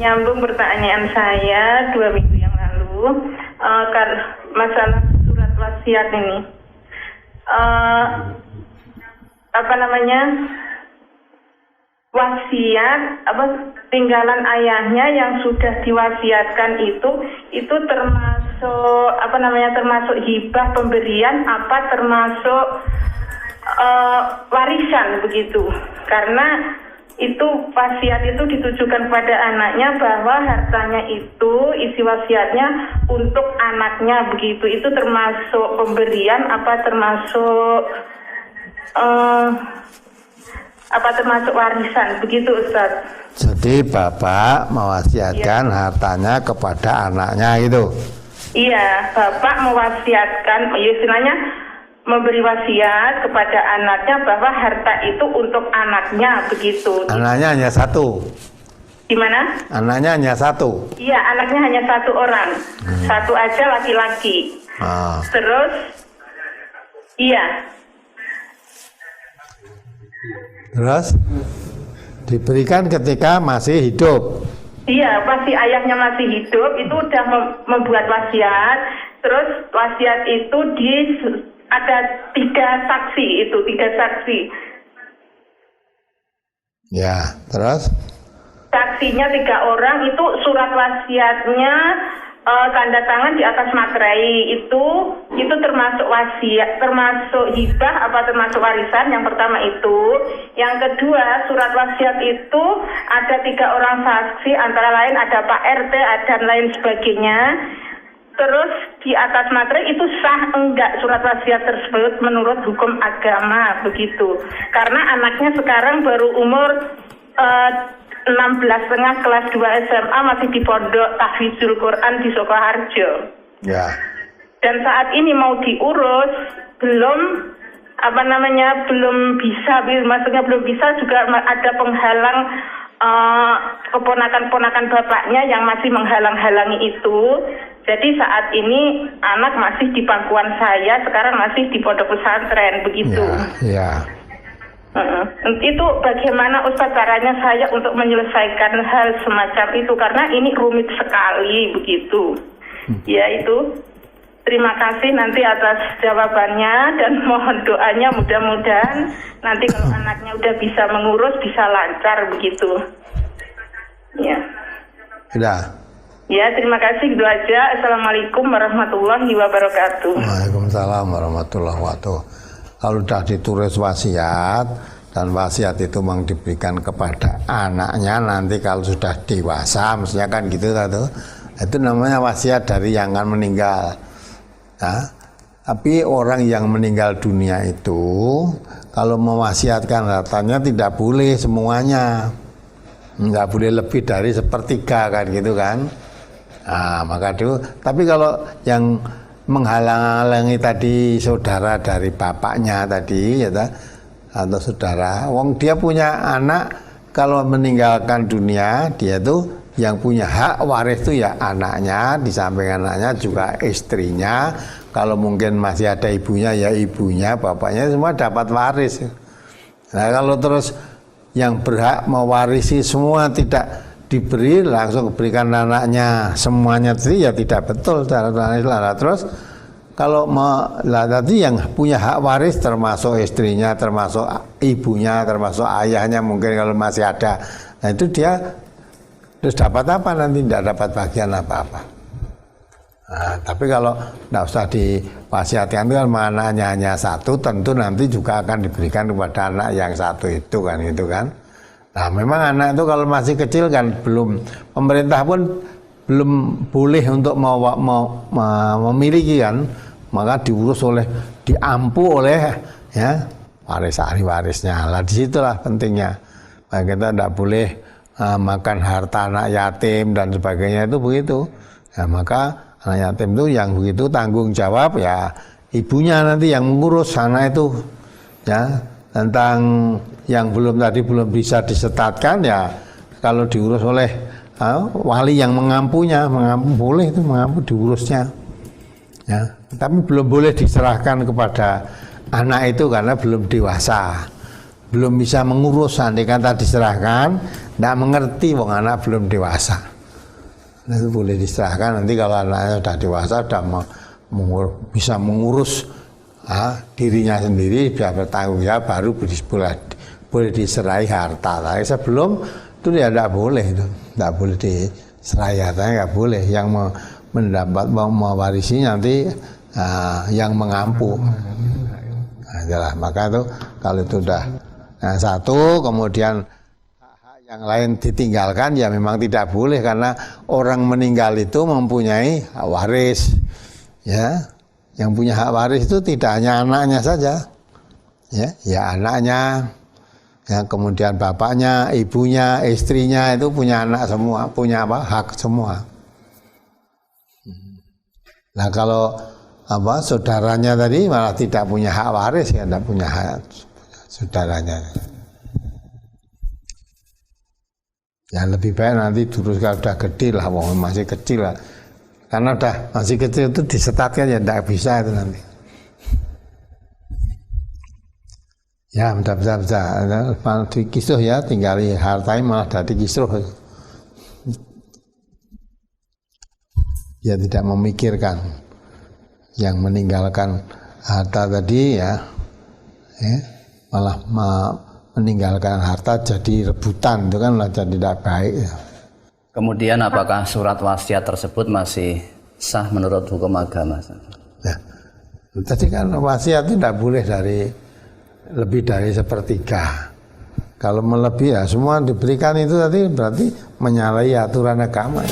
menyambung pertanyaan saya 2 minggu yang lalu, masalah surat wasiat ini. Wasiat tinggalan ayahnya yang sudah diwasiatkan itu termasuk hibah pemberian termasuk warisan begitu. Karena itu wasiat itu ditujukan pada anaknya bahwa hartanya itu isi wasiatnya untuk anaknya begitu. Itu termasuk pemberian termasuk warisan begitu, Ustaz. Jadi bapak mewasiatkan hartanya kepada anaknya gitu. Iya, bapak mewasiatkan, istilahnya memberi wasiat kepada anaknya bahwa harta itu untuk anaknya begitu. Anaknya hanya satu. Gimana? Anaknya hanya satu. Iya, anaknya hanya 1 orang, satu aja laki-laki. Terus, iya. Terus diberikan ketika masih hidup. Iya, pasti ayahnya masih hidup, itu udah membuat wasiat. Terus wasiat itu ada 3 saksi. Ya, terus? Saksinya 3 orang, itu surat wasiatnya tanda tangan di atas materai. Itu termasuk wasiat, termasuk hibah termasuk warisan. Yang pertama itu. Yang kedua, surat wasiat itu ada 3 orang saksi, antara lain ada Pak RT dan lain sebagainya. Terus di atas materai itu sah enggak surat wasiat tersebut menurut hukum agama begitu. Karena anaknya sekarang baru umur 16,5 kelas 2 SMA, masih di pondok tahfidzul Quran di Sukoharjo. Ya. Dan saat ini mau diurus belum bisa juga ada penghalang, keponakan-ponakan bapaknya yang masih menghalang-halangi itu. Jadi saat ini anak masih di pangkuan saya, sekarang masih di pondok pesantren begitu. Ya. Itu bagaimana Ustaz caranya saya untuk menyelesaikan hal semacam itu, karena ini rumit sekali begitu. Ya itu. Terima kasih nanti atas jawabannya dan mohon doanya, mudah-mudahan nanti kalau anaknya udah bisa mengurus bisa lancar begitu. Ya. Sudah. Ya, terima kasih, itu aja. Assalamualaikum warahmatullahi wabarakatuh. Waalaikumsalam warahmatullahi wabarakatuh. Kalau sudah ditulis wasiat dan wasiat itu memang diberikan kepada anaknya, nanti kalau sudah dewasa, mestinya kan gitu tuh. Itu namanya wasiat dari yang akan meninggal. Nah, tapi orang yang meninggal dunia itu kalau mewasiatkan hartanya tidak boleh semuanya, nggak boleh lebih dari 1/3 kan gitu kan. Nah, maka itu. Tapi kalau yang menghalang-halangi tadi saudara dari bapaknya tadi, ya, atau saudara, wong dia punya anak, kalau meninggalkan dunia dia tuh yang punya hak waris itu ya anaknya, di samping anaknya juga istrinya. Kalau mungkin masih ada ibunya ya ibunya, bapaknya semua dapat waris. Nah kalau terus yang berhak mewarisi semua tidak diberi, langsung berikan anaknya semuanya, itu ya tidak betul cara Islam. Terus kalau tadi yang punya hak waris termasuk istrinya, termasuk ibunya, termasuk ayahnya mungkin kalau masih ada, nah itu dia terus dapat apa nanti? Tidak dapat bagian apa-apa. Nah, tapi kalau tidak usah diwasiatkan, itu kan anaknya hanya 1, tentu nanti juga akan diberikan kepada anak yang 1 itu kan, gitu kan. Nah memang anak itu kalau masih kecil kan belum, pemerintah pun belum boleh untuk memiliki kan, maka diampu oleh ya warisnya. Lah disitulah pentingnya. Nah, kita tidak boleh makan harta anak yatim dan sebagainya, itu begitu. Ya, maka anak yatim itu yang begitu tanggung jawab ya ibunya nanti yang mengurus anak itu. Ya, tentang yang belum bisa disetatkan ya kalau diurus oleh wali yang mengampu boleh itu mengampu diurusnya. Ya, tapi belum boleh diserahkan kepada anak itu karena belum dewasa. Belum bisa mengurus, andai kata diserahkan, tidak mengerti wong anak belum dewasa. Itu boleh diserahkan nanti kalau anaknya sudah dewasa, sudah bisa mengurus dirinya sendiri, bisa bertanggung jawab, baru boleh diserahi harta. Tapi sebelum itu ya tidak boleh, tidak boleh diserahi hartanya, nggak boleh. Yang mendapat mewarisi nanti yang mengampu. Adalah maka itu kalau itu sudah satu, kemudian hak yang lain ditinggalkan, ya memang tidak boleh karena orang meninggal itu mempunyai hak waris, ya. Yang punya hak waris itu tidak hanya anaknya saja, ya anaknya, ya kemudian bapaknya, ibunya, istrinya itu punya anak semua, punya hak semua. Nah kalau saudaranya tadi malah tidak punya hak waris, ya tidak punya hak saudaranya. Ya lebih baik nanti dulu kalau sudah gede lah, masih kecil lah. Karena udah masih kecil itu disetatkan ya tidak bisa itu nanti. Ya bisa. Di kisruh ya, tinggal hartanya malah dari kisruh. Ya tidak memikirkan yang meninggalkan harta tadi ya malah meninggalkan harta jadi rebutan, itu kan jadi tidak baik ya. Kemudian apakah surat wasiat tersebut masih sah menurut hukum agama? Ya, tadi kan wasiat tidak boleh lebih dari sepertiga. Kalau melebihi ya semua diberikan itu tadi berarti menyalahi aturan agama.